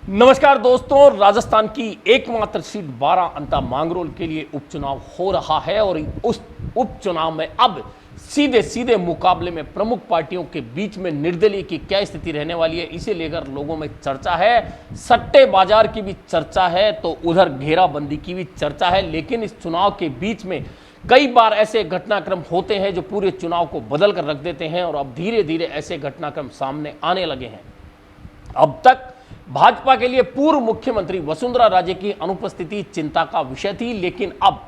नमस्कार दोस्तों, राजस्थान की एकमात्र सीट 12 अंता मांगरोल के लिए उपचुनाव हो रहा है और उस उपचुनाव में अब सीधे सीधे मुकाबले में प्रमुख पार्टियों के बीच में निर्दलीय की क्या स्थिति रहने वाली है, इसे लेकर लोगों में चर्चा है। सट्टे बाजार की भी चर्चा है तो उधर घेराबंदी की भी चर्चा है। लेकिन इस चुनाव के बीच में कई बार ऐसे घटनाक्रम होते हैं जो पूरे चुनाव को बदल कर रख देते हैं और अब धीरे धीरे ऐसे घटनाक्रम सामने आने लगे हैं। अब तक भाजपा के लिए पूर्व मुख्यमंत्री वसुंधरा राजे की अनुपस्थिति चिंता का विषय थी, लेकिन अब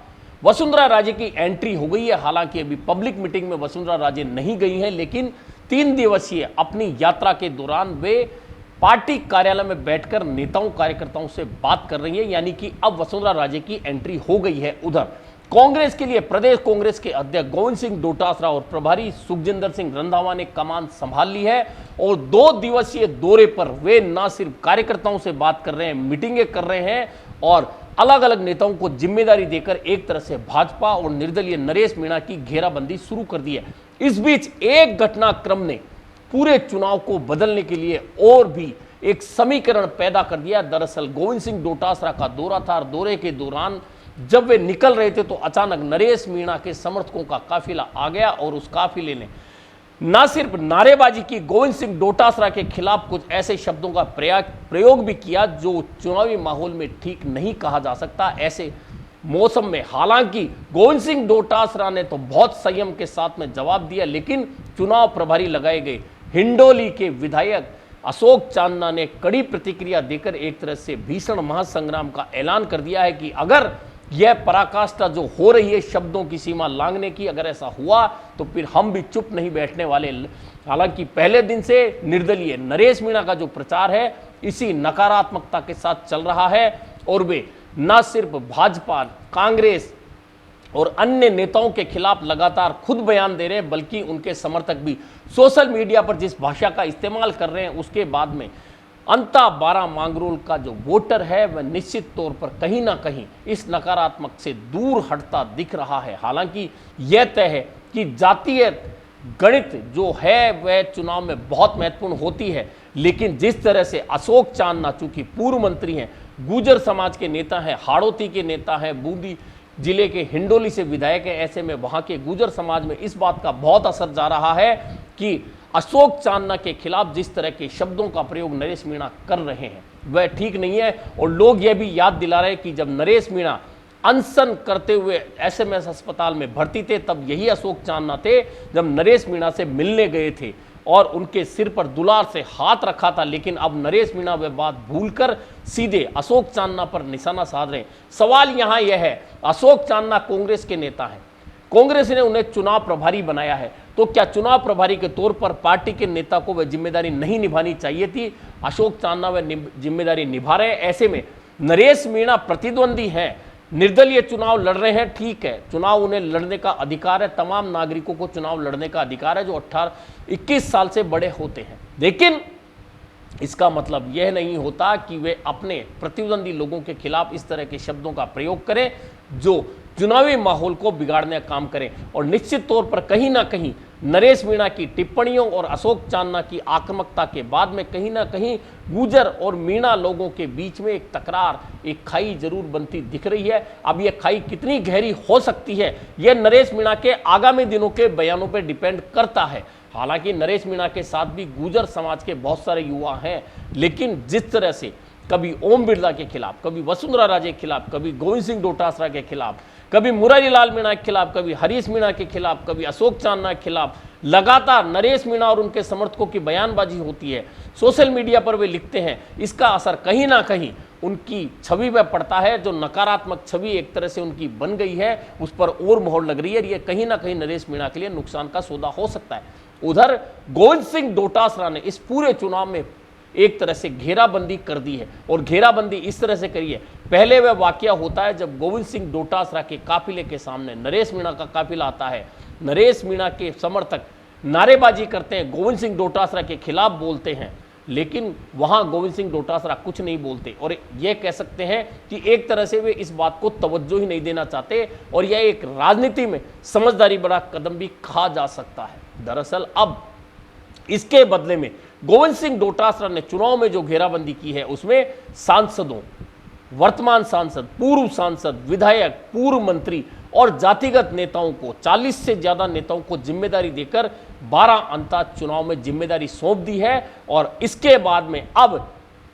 वसुंधरा राजे की एंट्री हो गई है। हालांकि अभी पब्लिक मीटिंग में वसुंधरा राजे नहीं गई हैं, लेकिन 3 दिवसीय अपनी यात्रा के दौरान वे पार्टी कार्यालय में बैठकर नेताओं कार्यकर्ताओं से बात कर रही है। यानी कि अब वसुंधरा राजे की एंट्री हो गई है। उधर कांग्रेस के लिए प्रदेश कांग्रेस के अध्यक्ष गोविंद सिंह डोटासरा और प्रभारी सुखजिंदर सिंह रंधावा ने कमान संभाल ली है और 2 दिवसीय दौरे पर वे न सिर्फ कार्यकर्ताओं से बात कर रहे हैं, मीटिंगें कर रहे हैं और अलग अलग नेताओं को जिम्मेदारी देकर एक तरह से भाजपा और निर्दलीय नरेश मीणा की घेराबंदी शुरू कर दी है। इस बीच एक घटनाक्रम ने पूरे चुनाव को बदलने के लिए और भी एक समीकरण पैदा कर दिया। दरअसल गोविंद सिंह डोटासरा का दौरा था और दौरे के दौरान जब वे निकल रहे थे तो अचानक नरेश मीणा के समर्थकों का काफिला आ गया और उस काफिले ने न सिर्फ नारेबाजी की, गोविंद सिंह डोटासरा के खिलाफ कुछ ऐसे शब्दों का प्रयोग भी किया जो चुनावी माहौल में ठीक नहीं कहा जा सकता। ऐसे मौसम में हालांकि गोविंद सिंह डोटासरा ने तो बहुत संयम के साथ में जवाब दिया, लेकिन चुनाव प्रभारी लगाए गए हिंडोली के विधायक अशोक चांदना ने कड़ी प्रतिक्रिया देकर एक तरह से भीषण महासंग्राम का ऐलान कर दिया है कि अगर यह पराकाष्ठा जो हो रही है शब्दों की सीमा लांघने की, अगर ऐसा हुआ तो फिर हम भी चुप नहीं बैठने वाले। हालांकि पहले दिन से निर्दलीय नरेश मीणा का जो प्रचार है इसी नकारात्मकता के साथ चल रहा है और वे न सिर्फ भाजपा, कांग्रेस और अन्य नेताओं के खिलाफ लगातार खुद बयान दे रहे हैं, बल्कि उनके समर्थक भी सोशल मीडिया पर जिस भाषा का इस्तेमाल कर रहे हैं उसके बाद में अंता 12 मांगरोल का जो वोटर है वह निश्चित तौर पर कहीं ना कहीं इस नकारात्मक से दूर हटता दिख रहा है। हालांकि यह तय है कि जातीय गणित जो है वह चुनाव में बहुत महत्वपूर्ण होती है, लेकिन जिस तरह से अशोक चांदना चूंकि पूर्व मंत्री हैं, गुर्जर समाज के नेता हैं, हाड़ौती के नेता हैं, बूंदी जिले के हिंडोली से विधायक है, ऐसे में वहां के गुर्जर समाज में इस बात का बहुत असर जा रहा है कि अशोक चांदना के खिलाफ जिस तरह के शब्दों का प्रयोग नरेश मीणा कर रहे हैं वह ठीक नहीं है। और लोग यह भी याद दिला रहे हैं कि जब नरेश मीणा अनशन करते हुए एसएमएस अस्पताल में भर्ती थे तब यही अशोक चांदना थे जब नरेश मीणा से मिलने गए थे और उनके सिर पर दुलार से हाथ रखा था। लेकिन अब नरेश मीणा वह बात भूलकर सीधे अशोक चांदना पर निशाना साध रहे हैं। सवाल यहां यह है, अशोक चांदना कांग्रेस के नेता हैं, कांग्रेस ने उन्हें चुनाव प्रभारी बनाया है, तो क्या चुनाव प्रभारी के तौर पर पार्टी के नेता को वह जिम्मेदारी नहीं निभानी चाहिए थी? अशोक चांदना वह जिम्मेदारी निभा रहे हैं। ऐसे में नरेश मीणा प्रतिद्वंदी हैं, निर्दलीय चुनाव लड़ रहे हैं, ठीक है, चुनाव उन्हें लड़ने का अधिकार है, तमाम नागरिकों को चुनाव लड़ने का अधिकार है जो 18-21 साल से बड़े होते हैं। लेकिन इसका मतलब यह नहीं होता कि वे अपने प्रतिद्वंदी लोगों के खिलाफ इस तरह के शब्दों का प्रयोग करें जो चुनावी माहौल को बिगाड़ने का काम करें। और निश्चित तौर पर कहीं ना कहीं नरेश मीणा की टिप्पणियों और अशोक चांदना की आक्रामकता के बाद में कहीं ना कहीं गुर्जर और मीणा लोगों के बीच में एक तकरार, एक खाई जरूर बनती दिख रही है। अब यह खाई कितनी गहरी हो सकती है यह नरेश मीणा के आगामी दिनों के बयानों पर डिपेंड करता है। हालांकि नरेश मीणा के साथ भी गुर्जर समाज के बहुत सारे युवा हैं, लेकिन जिस तरह से कभी ओम बिरला के खिलाफ, कभी वसुंधरा राजे के खिलाफ, कभी गोविंद सिंह डोटासरा के खिलाफ, कभी मुरारी लाल मीणा के खिलाफ, कभी हरीश मीणा के खिलाफ, कभी अशोक चांदना के खिलाफ लगातार नरेश मीणा और उनके समर्थकों की बयानबाजी होती है, सोशल मीडिया पर वे लिखते हैं, इसका असर कहीं ना कहीं उनकी छवि पर पड़ता है। जो नकारात्मक छवि एक तरह से उनकी बन गई है उस पर और मोहर लग रही है। ये कहीं ना कहीं नरेश मीणा के लिए नुकसान का सौदा हो सकता है। उधर गोविंद सिंह डोटासरा ने इस पूरे चुनाव में एक तरह से घेराबंदी कर दी है और घेराबंदी इस तरह से करी है। पहले वह वाकया होता है जब गोविंद सिंह डोटासरा के काफिले के सामने नरेश मीणा का काफिला आता है, नरेश मीणा के समर्थक नारेबाजी करते हैं, गोविंद सिंह डोटासरा के खिलाफ बोलते हैं, लेकिन वहां गोविंद सिंह डोटासरा कुछ नहीं बोलते और यह कह सकते हैं कि एक तरह से वे इस बात को तवज्जो ही नहीं देना चाहते और यह एक राजनीति में समझदारी बड़ा कदम भी कहा जा सकता है। दरअसल अब इसके बदले में गोविंद सिंह डोटासरा ने चुनाव में जो घेराबंदी की है उसमें सांसदों, वर्तमान सांसद, पूर्व सांसद, विधायक, पूर्व मंत्री और जातिगत नेताओं को 40 से ज्यादा नेताओं को जिम्मेदारी देकर 12 अंता चुनाव में जिम्मेदारी सौंप दी है। और इसके बाद में अब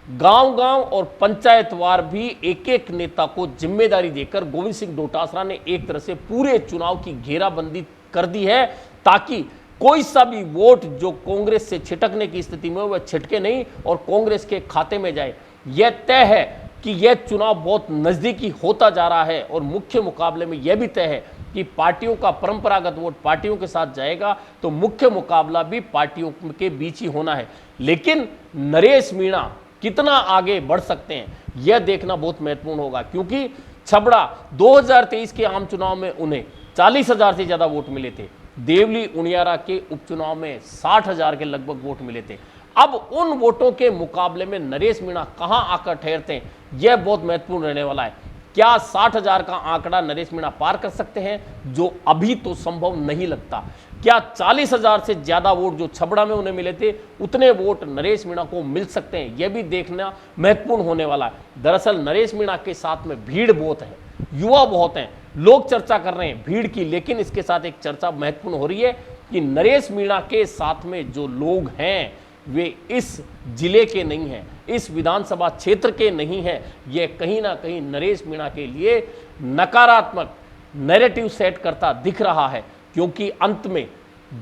गांव-गांव और पंचायतवार भी एक एक नेता को जिम्मेदारी देकर गोविंद सिंह डोटासरा ने एक तरह से पूरे चुनाव की घेराबंदी कर दी है, ताकि कोई सा भी वोट जो कांग्रेस से छिटकने की स्थिति में वह छिटके नहीं और कांग्रेस के खाते में जाए। यह तय है कि यह चुनाव बहुत नजदीकी होता जा रहा है और मुख्य मुकाबले में यह भी तय है कि पार्टियों का परंपरागत वोट पार्टियों के साथ जाएगा, तो मुख्य मुकाबला भी पार्टियों के बीच ही होना है। लेकिन नरेश मीणा कितना आगे बढ़ सकते हैं यह देखना बहुत महत्वपूर्ण होगा, क्योंकि छबड़ा 2023 के आम चुनाव में उन्हें 40,000 से ज्यादा वोट मिले थे, देवली उनियारा के उपचुनाव में 60,000 के लगभग वोट मिले थे। अब उन वोटों के मुकाबले में नरेश मीणा कहां आकर ठहरते हैं यह बहुत महत्वपूर्ण रहने वाला है। क्या 60,000 का आंकड़ा नरेश मीणा पार कर सकते हैं, जो अभी तो संभव नहीं लगता? क्या 40,000 से ज्यादा वोट जो छबड़ा में उन्हें मिले थे उतने वोट नरेश मीणा को मिल सकते हैं, यह भी देखना महत्वपूर्ण होने वाला है। दरअसल नरेश मीणा के साथ में भीड़ बहुत है, युवा बहुत हैं, लोग चर्चा कर रहे हैं भीड़ की, लेकिन इसके साथ एक चर्चा महत्वपूर्ण हो रही है कि नरेश मीणा के साथ में जो लोग हैं वे इस जिले के नहीं हैं, इस विधानसभा क्षेत्र के नहीं हैं। यह कहीं ना कहीं नरेश मीणा के लिए नकारात्मक नैरेटिव सेट करता दिख रहा है, क्योंकि अंत में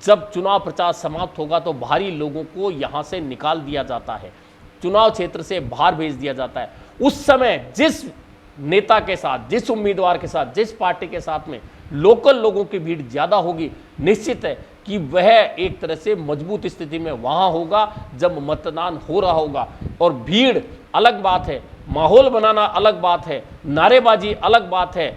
जब चुनाव प्रचार समाप्त होगा तो बाहरी लोगों को यहां से निकाल दिया जाता है, चुनाव क्षेत्र से बाहर भेज दिया जाता है। उस समय जिस नेता के साथ, जिस उम्मीदवार के साथ, जिस पार्टी के साथ में लोकल लोगों की भीड़ ज्यादा होगी, निश्चित है कि वह एक तरह से मजबूत स्थिति में वहां होगा जब मतदान हो रहा होगा। और भीड़ अलग बात है, माहौल बनाना अलग बात है, नारेबाजी अलग बात है,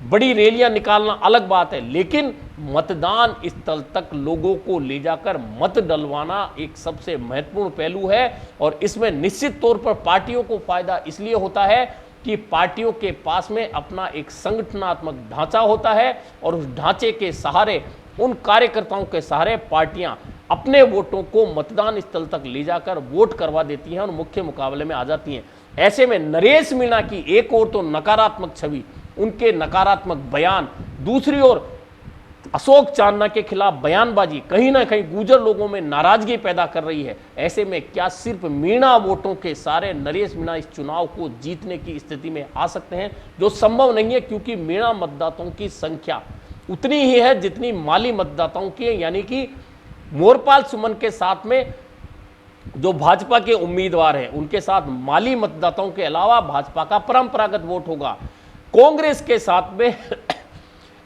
बड़ी रैलियां निकालना अलग बात है, लेकिन मतदान स्थल तक लोगों को ले जाकर मत डलवाना एक सबसे महत्वपूर्ण पहलू है। और इसमें निश्चित तौर पर पार्टियों को फायदा इसलिए होता है कि पार्टियों के पास में अपना एक संगठनात्मक ढांचा होता है और उस ढांचे के सहारे, उन कार्यकर्ताओं के सहारे पार्टियां अपने वोटों को मतदान स्थल तक ले जाकर वोट करवा देती हैं और मुख्य मुकाबले में आ जाती हैं। ऐसे में नरेश मीणा की एक ओर तो नकारात्मक छवि, उनके नकारात्मक बयान, दूसरी ओर अशोक चांदना के खिलाफ बयानबाजी कहीं ना कहीं गुर्जर लोगों में नाराजगी पैदा कर रही है। ऐसे में क्या सिर्फ मीणा वोटों के सारे नरेश मीणा इस चुनाव को जीतने की स्थिति में आ सकते हैं, जो संभव नहीं है, क्योंकि मीणा मतदाताओं की संख्या उतनी ही है जितनी माली मतदाताओं की है। यानी कि मोरपाल सुमन के साथ में जो भाजपा के उम्मीदवार हैं उनके साथ माली मतदाताओं के अलावा भाजपा का परंपरागत वोट होगा, कांग्रेस के साथ में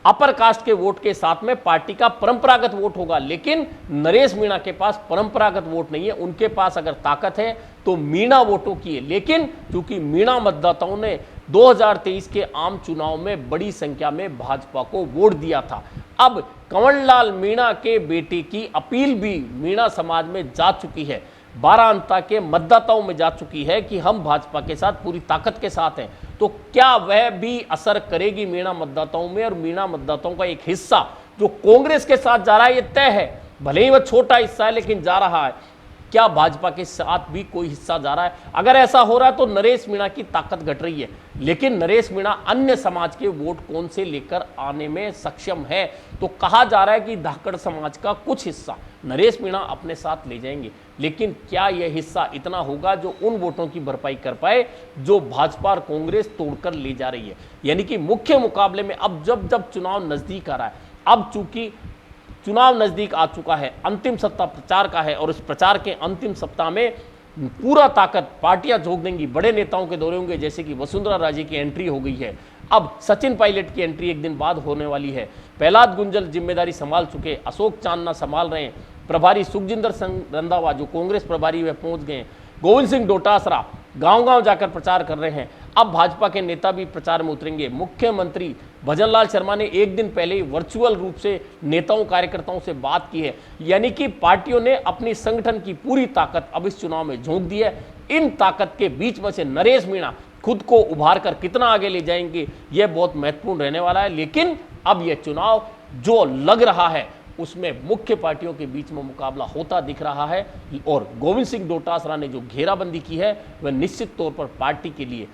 अपर कास्ट के वोट के साथ में पार्टी का परंपरागत वोट होगा। लेकिन नरेश मीणा के पास परंपरागत वोट नहीं है, उनके पास अगर ताकत है तो मीणा वोटों की है। लेकिन क्योंकि मीणा मतदाताओं ने 2023 के आम चुनाव में बड़ी संख्या में भाजपा को वोट दिया था, अब कंवरलाल मीणा के बेटे की अपील भी मीणा समाज में जा चुकी है, 12 अंता के मतदाताओं में जा चुकी है कि हम भाजपा के साथ पूरी ताकत के साथ हैं। तो क्या वह भी असर करेगी मीणा मतदाताओं में? और मीणा मतदाताओं का एक हिस्सा जो कांग्रेस के साथ जा रहा है, यह तय है, भले ही वह छोटा हिस्सा है लेकिन जा रहा है। क्या भाजपा के साथ भी कोई हिस्सा जा रहा है? अगर ऐसा हो रहा है तो नरेश मीणा की ताकत घट रही है, लेकिन नरेश मीणा अन्य समाज के वोट कौन से लेकर आने में सक्षम है? तो कहा जा रहा है कि धाकड़ समाज का कुछ हिस्सा नरेश मीणा अपने साथ ले जाएंगे, लेकिन क्या यह हिस्सा इतना होगा जो उन वोटों की भरपाई कर पाए जो भाजपा और कांग्रेस तोड़कर ले जा रही है? यानी कि मुख्य मुकाबले में अब जब चुनाव नजदीक आ रहा है, अब चूंकि चुनाव नजदीक आ चुका है, अंतिम सप्ताह प्रचार का है और इस प्रचार के अंतिम सप्ताह में पूरा ताकत पार्टियां झोंक देंगी, बड़े नेताओं के दौरे होंगे, जैसे कि वसुंधरा राजे की एंट्री हो गई है, अब सचिन पायलट की एंट्री एक दिन बाद होने वाली है, प्रहलाद गुंजल जिम्मेदारी संभाल चुके, अशोक चांदना संभाल रहे हैं, प्रभारी सुखजिंदर सिंह रंधावा जो कांग्रेस प्रभारी वे पहुंच गए, गोविंद सिंह डोटासरा गांव-गांव जाकर प्रचार कर रहे हैं। अब भाजपा के नेता भी प्रचार में उतरेंगे। मुख्यमंत्री भजनलाल शर्मा ने एक दिन पहले ही वर्चुअल रूप से नेताओं कार्यकर्ताओं से बात की है, यानी कि पार्टियों ने अपनी संगठन की पूरी ताकत अब इस चुनाव में झोंक दी है। इन ताकत के बीच में से नरेश मीणा खुद को उभार कर कितना आगे ले जाएंगे, यह बहुत महत्वपूर्ण रहने वाला है। लेकिन अब यह चुनाव जो लग रहा है उसमें मुख्य पार्टियों के बीच में मुकाबला होता दिख रहा है। और गोविंद सिंह डोटासरा ने जो घेराबंदी की है वह निश्चित तौर पर पार्टी के लिए,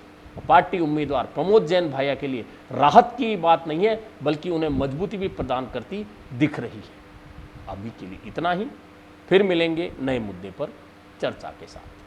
पार्टी उम्मीदवार प्रमोद जैन भैया के लिए राहत की बात नहीं है, बल्कि उन्हें मजबूती भी प्रदान करती दिख रही है। अभी के लिए इतना ही, फिर मिलेंगे नए मुद्दे पर चर्चा के साथ।